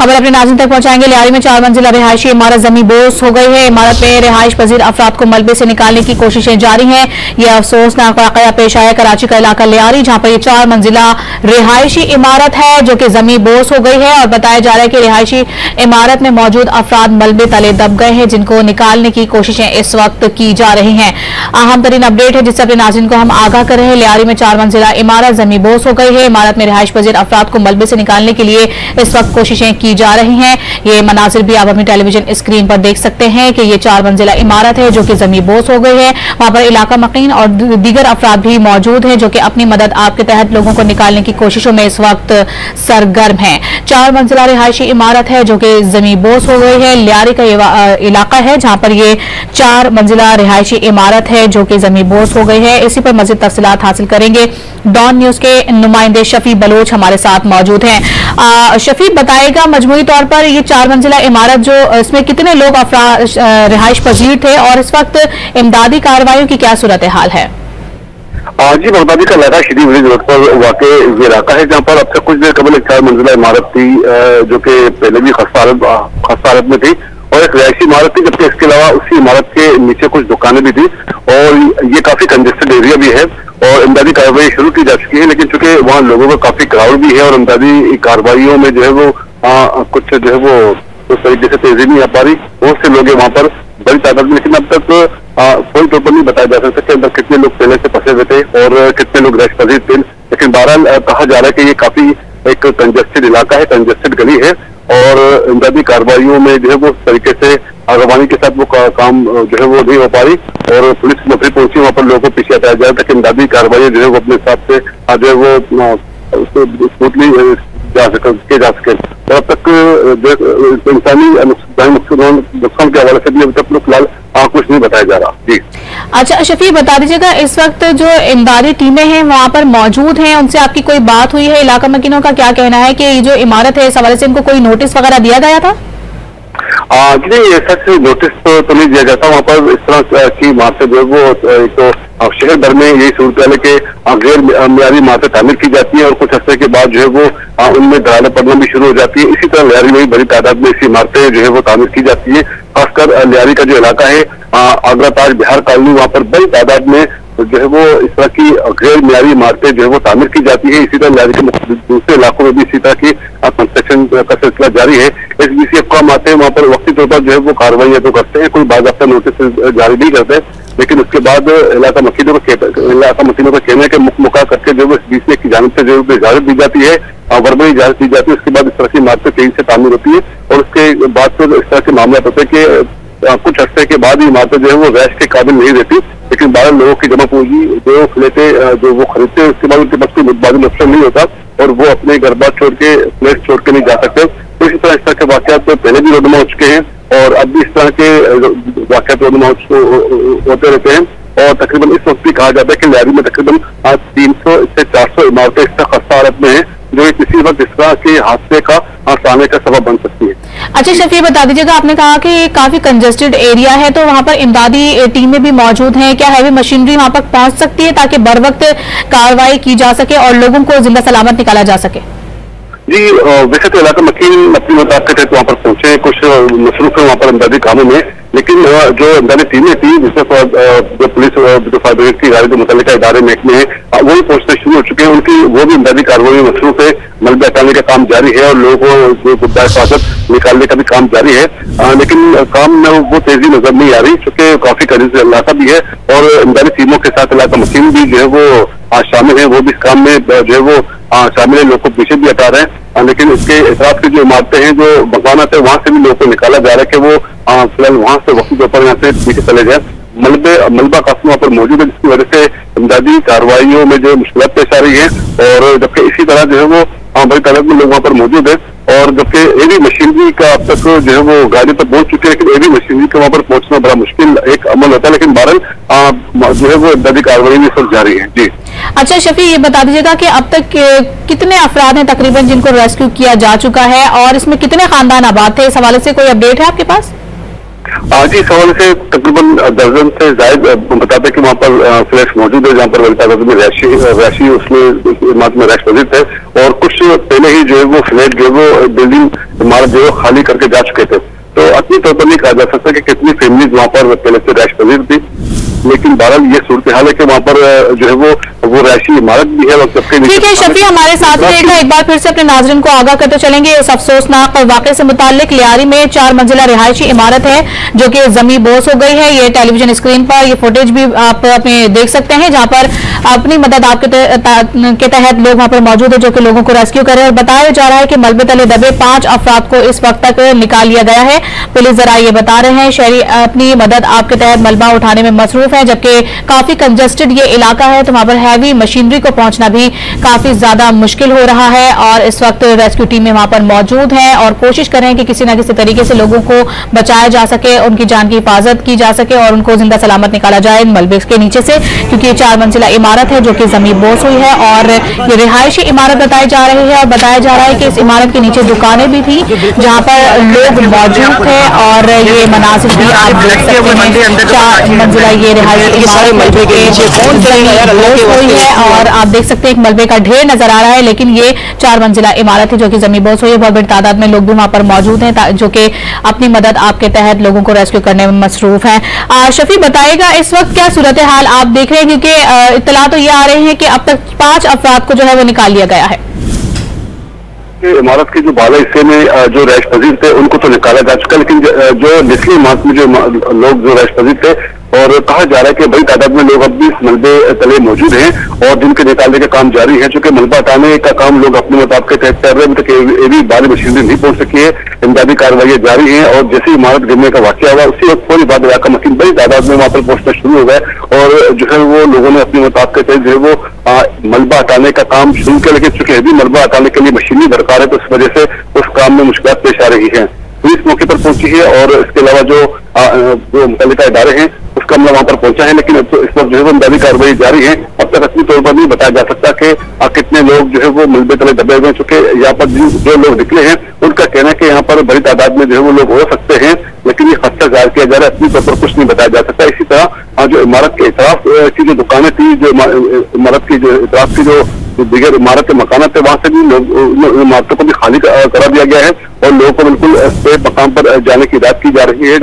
खबर अपने नाज़रीन तक पहुंचाएंगे। लियारी में 4 मंजिला रिहायशी इमारत जमींदोज हो गई है। इमारत में रिहाइश पजीर अफराद को मलबे से निकालने की कोशिशें जारी हैं। यह अफसोसनाक वाकया पेश आया कराची का इलाका लियारी, जहां पर यह 4 मंजिला रिहायशी इमारत है जो कि जमींदोज हो गई है और बताया जा रहा है कि रिहायशी इमारत में मौजूद अफराद मलबे तले दब गए हैं, जिनको निकालने की कोशिशें इस वक्त की जा रही हैं। अहम तरीन अपडेट है जिससे अपने नाज़रीन को हम आगाह कर रहे हैं। लियारी में 4 मंजिला इमारत जमींदोज हो गई है। इमारत में रिहाइश पजीर अफराद को मलबे से निकालने के लिए इस वक्त कोशिशें की जा रही हैं। ये मनाजिर भी आप अपनी टेलीविजन स्क्रीन पर देख सकते हैं कि ये 4 मंजिला इमारत है जो कि जमींदोज हो गई है। वहां पर इलाका मकीन और दीगर अफराद भी मौजूद हैं जो कि अपनी मदद आप के तहत लोगों को निकालने की कोशिशों में इस वक्त सरगर्म हैं। 4 मंजिला रिहायशी इमारत है जो कि जमींदोज हो गई है। लियारी का ये इलाका है जहां पर ये 4 मंजिला रिहायशी इमारत है जो कि जमींदोज हो गई है। इसी पर मज़ीद तफसीलात हासिल करेंगे। डॉन न्यूज के नुमाइंदे शफी बलोच हमारे साथ मौजूद हैं। शफी, बताएगा मजमूई तौर पर ये 4 मंजिला इमारत जो इसमें कितने लोग रिहाइश पजीर थे और इस वक्त इमदादी कार्रवाइयों की क्या सूरत हाल है? जी, बगदादी का इलाका शरीफ रिज रोड पर वाक़ ये इलाका है जहाँ पर अब से कुछ देर कबल एक 4 मंजिला इमारत थी जो कि पहले भी खस्तारत में थी और एक रिहायशी इमारत थी, जबकि इसके अलावा उसी इमारत के नीचे कुछ दुकानें भी थी और ये काफी कंजेस्टेड एरिया भी है और इमदादी कार्रवाई शुरू की जा चुकी है। लेकिन चूंकि वहाँ लोगों का काफी क्राउड भी है और इमदादी कार्रवाइयों में जो है वो कुछ जो है वो उस तरीके से तेजी नहीं आ पा रही। बहुत से लोग वहाँ पर बड़ी तादाद में, लेकिन अब तक कोई तौर पर नहीं बताया जा सकता कि अंदर कितने लोग पहले से फंसे हुए थे और कितने लोग रश पजीर थे। लेकिन बहरहाल कहा जा रहा है कि ये काफी एक कंजेस्टेड इलाका है, कंजेस्टेड गली है और इमदादी कार्रवाइयों में जो है वो उस तरीके से रवानी के साथ वो काम जो है वो नहीं हो पा रही और पुलिस नफरी पहुंची, वहाँ पर लोगों को पीछे हटाया जाए ताकि इमदादी कार्रवाई जो है वो अपने हिसाब से जो है वो स्मूथली जा सके। और अब तक इंसानी नुकसान के हवाले से भी अभी तक फिलहाल कुछ नहीं बताया जा रहा। जी अच्छा शफी, बता दीजिएगा इस वक्त जो इमदादी टीमें हैं वहां पर मौजूद हैं, उनसे आपकी कोई बात हुई है? इलाका मकीनों का क्या कहना है कि ये जो इमारत है इस हवाले से इनको कोई नोटिस वगैरह दिया गया था? नहीं, ऐसा नोटिस तो नहीं दिया जाता। वहाँ पर इस तरह की इमारतें जो है वो एक तो शहर भर में यही सूरत है कि गैर मियारी इमारतें तामीर की जाती है और कुछ अर्से के बाद जो है वो उनमें दरारें पड़ना भी शुरू हो जाती है। इसी तरह लियारी में भी बड़ी तादाद में ऐसी इमारतें जो है वो तामीर की जाती है। खासकर लियारी का जो इलाका है आगरा ताज बिहार कॉलोनी, वहाँ पर बड़ी तादाद में जो है वो इस तरह की गैर मियारी इमारतें जो है वो तामीर की जाती है। इसी तरह लियारी के दूसरे इलाकों में भी इसी तरह की कंस्ट्रक्शन का सिलसिला जारी है। SBCF काम आते हैं वहाँ पर वक्ती तौर पर जो है वो कार्रवाई तो करते हैं, कोई बाज़ाब्ता नोटिस जारी नहीं करते, लेकिन उसके बाद इलाका मकीनों का कहना है कि मुका करके जो SBCF की जानिब से जो इजाजत दी जाती है, वर्बली इजाजत दी जाती है, उसके बाद इस तरह की इमारतें तेजी से तामीर होती है और उसके बाद फिर इस तरह के मामला होते हैं कि कुछ अर्से के बाद ही इमारतें जो है वो रैश के काबिल नहीं रहती। लेकिन 12 लोगों की जमा पूंजी जो फ्लैटें जो वो खरीदते हैं उसके बाद उनके पास कोई मुतबादिल ऑप्शन नहीं होता और वो अपने घर बार छोड़ के फ्लैट छोड़ के नहीं जा सकते। तो इस तरह के वाकयात तो पहले भी रोडमा हो चुके हैं और अब भी इस तरह के वाकयात रोडमा होते रहते हैं और तकरीबन इस वक्त भी कहा जाता है कि लियारी में तकरीबन 300 से 400 इमारतें इस तरह खस्ता हालत में हैं जो किसी वक्त इस तरह के हादसे का सामने का सबब बन सकती है। अच्छा शफी, बता दीजिएगा, आपने कहा कि ये काफी कंजेस्टेड एरिया है तो वहाँ पर इमदादी टीमें भी मौजूद हैं, क्या हैवी मशीनरी वहाँ पर पहुँच सकती है ताकि बर वक्त कार्रवाई की जा सके और लोगों को जिंदा सलामत निकाला जा सके? जी, वैसे तो इलाका मकीन अपनी मुताबिक के तहत वहाँ पर पहुंचे, कुछ मसरूफ है वहाँ पर इमदादी कामों में, लेकिन जो इमदादी टीमें थी जिसमें जो पुलिस जो फायर ब्रिगेड की गाड़ी जो मुतल्लिका इदारे महकमे हैं वो भी पहुंचने शुरू हो चुके हैं। उनकी वो भी इमदादी कार्रवाई में मसरूफ है, मलबे हटाने का काम जारी है और लोगों को गुड्डा हिफाजत निकालने का भी काम जारी है। लेकिन काम में वो तेजी नजर नहीं आ रही क्योंकि काफी करीब इलाका भी है और इमदादी टीमों के साथ इलाका मकीन भी जो है वो शामिल है, वो भी इस काम में जो है वो शामिल है, लोग को पीछे भी हटा रहे हैं। लेकिन इसके एतराफ की जो इमारतें हैं जो मकानात है वहां से भी लोगों को निकाला जा रहा है कि वो फिलहाल वहां से वक्त के ऊपर यहाँ से पीछे चले जाए। मलबा काफी वहाँ पर मौजूद है जिसकी वजह से इमदादी कार्रवाइयों में जो मुश्किल पेश आ रही है और जबकि इसी तरह जो है वो बड़ी तादाद में लोग वहाँ पर मौजूद है और जबकि एवी मशीनरी का अब तक जो है वो गाड़ी पर पहुंच चुके हैं, लेकिन एवी मशीनरी के वहाँ पर पहुंचना बड़ा मुश्किल एक अमल होता है। लेकिन बहरहाल जो है वो इमदादी कार्रवाई में सब जारी है। जी अच्छा शफी, ये बता दीजिएगा कि अब तक कितने अफराद हैं तकरीबन जिनको रेस्क्यू किया जा चुका है और इसमें कितने खानदान आबाद थे? इस हवाले से कोई अपडेट है आपके पास? आज ही सवाल से तकरीबन दर्जन से जायद बताते हैं कि वहाँ पर फ्लैट मौजूद है, जहाँ पर बड़ी तादाद में रैशी उसमें इमारत में रैश पजित है। और कुछ पहले ही जो है वो फ्लैट जो है वो बिल्डिंग इमारत जो है खाली करके जा चुके थे। तो अपनी तौर पर नहीं कहा जा सकता कि कितनी फैमिलीज वहाँ पर पहले से रैश पजित थी, लेकिन बहरहाल ये सूरत हाल है कि वहाँ पर जो है वो रैशी इमारत भी है। सबके ठीक है, शफी हमारे साथ रहेगा। एक बार फिर से अपने नाज़रीन को आगाह करते चलेंगे इस अफसोसनाक वाक़े से मुताल्लिक। लियारी में 4 मंजिला रिहायशी इमारत है जो कि जमी बोस हो गई है। ये टेलीविजन स्क्रीन पर ये फुटेज भी आप अपने देख सकते हैं, जहां पर अपनी मदद आपके तहत लोग वहां पर मौजूद है जो कि लोगों को रेस्क्यू कर रहे हैं। और बताया जा रहा है कि मलबे तले दबे 5 अफराद को इस वक्त तक निकाल लिया गया है। पुलिस जरा ये बता रहे हैं शहरी अपनी मदद आपके तहत मलबा उठाने में मसरूफ है, जबकि काफी कंजेस्टेड ये इलाका है तो वहां पर हैवी मशीनरी को पहुंचना भी काफी ज्यादा मुश्किल हो रहा है। और इस वक्त रेस्क्यू टीमें वहां पर मौजूद हैं और कोशिश कर रहे हैं कि किसी न किसी तरीके से लोगों को बचाया जा सके, उनकी जान की हिफाजत की जा सके और उनको जिंदा सलामत निकाला जाए मलबे के नीचे से, क्योंकि ये 4 मंजिला इमारत है जो कि जमीन बोस हुई है और ये रिहायशी इमारत बताई जा रही है। और बताया जा रहा है कि इस इमारत के नीचे दुकानें भी थी जहां पर लोग मौजूद थे और ये मनाजिर भी आप देख सकते हैं। 4 मंजिला ये रिहायशी इमारत मलबे के नीचे हुई है और आप देख सकते हैं एक मलबे का ढेर नजर आ रहा है, लेकिन ये 4 मंजिला इमारत है जो कि जमीन बोस हुई है। बहुत बड़ी तादाद में लोग भी वहां पर मौजूद हैं जो कि अपनी मदद आपके तहत लोगों को रेस्क्यू करने में मसरूफ हैं। शफी बताएगा इस वक्त क्या सूरत हाल आप देख रहे हैं, क्योंकि इत्तला तो ये आ रही है कि अब तक 5 अफराद को जो है वो निकाल लिया गया है। इमारत के जो बाला हिस्से में जो रैश पजीर थे उनको तो निकाला जा चुका, लेकिन जो निचली इमारत में जो लोग जो रैश पजीर थे और कहा जा रहा है कि बड़ी तादाद में लोग अब भी इस मलबे तले मौजूद हैं और जिनके निकालने का काम जारी है। चूंकि मलबा हटाने का काम लोग अपने मुताबिक के तहत कर रहे हैं, तो भी भारी मशीनरी नहीं पहुंच सकी है, इमदादी कार्रवाई जारी है। और जैसे इमारत गिरने का वाकया हुआ उसी वक्त थोड़ी बाद इलाका मशीन बड़ी तादाद में वहां पर पहुंचना शुरू हो गए और जो है वो लोगों ने अपने मुताबिक के तहत जो है वो मलबा हटाने का काम शुरू किया। लेकिन चूंकि अभी मलबा हटाने के लिए मशीनरी दरकार है तो इस वजह से उस काम में मुश्किल पेश आ रही है। पुलिस मौके पर पहुंची है और इसके अलावा जो मुतल्लिका इदारे हैं उसका अमला वहां पर पहुंचा है, लेकिन इस वक्त जो है वो इमदादी कार्रवाई जारी है। अब तक असली तौर पर नहीं बताया जा सकता कि कितने लोग जो है वो मलबे तले दबे हुए हैं। चूंकि यहाँ पर जो लोग निकले हैं उनका कहना है कि यहाँ पर बड़ी तादाद में जो है वो लोग हो सकते हैं, लेकिन ये खदशा जाहिर किया जा रहा है, अपनी तौर पर कुछ नहीं बताया जा सकता। इसी तरह जो इमारत के इतराफ की जो दुकानें थी, जो इमारत की जो इतराफ की जो दिगर इमारत के मकान थे वहां से भी इमारतों को भी खाली करा दिया गया है और लोगों को बिल्कुल सेफ मकाम पर जाने की हिदायत की जा रही है।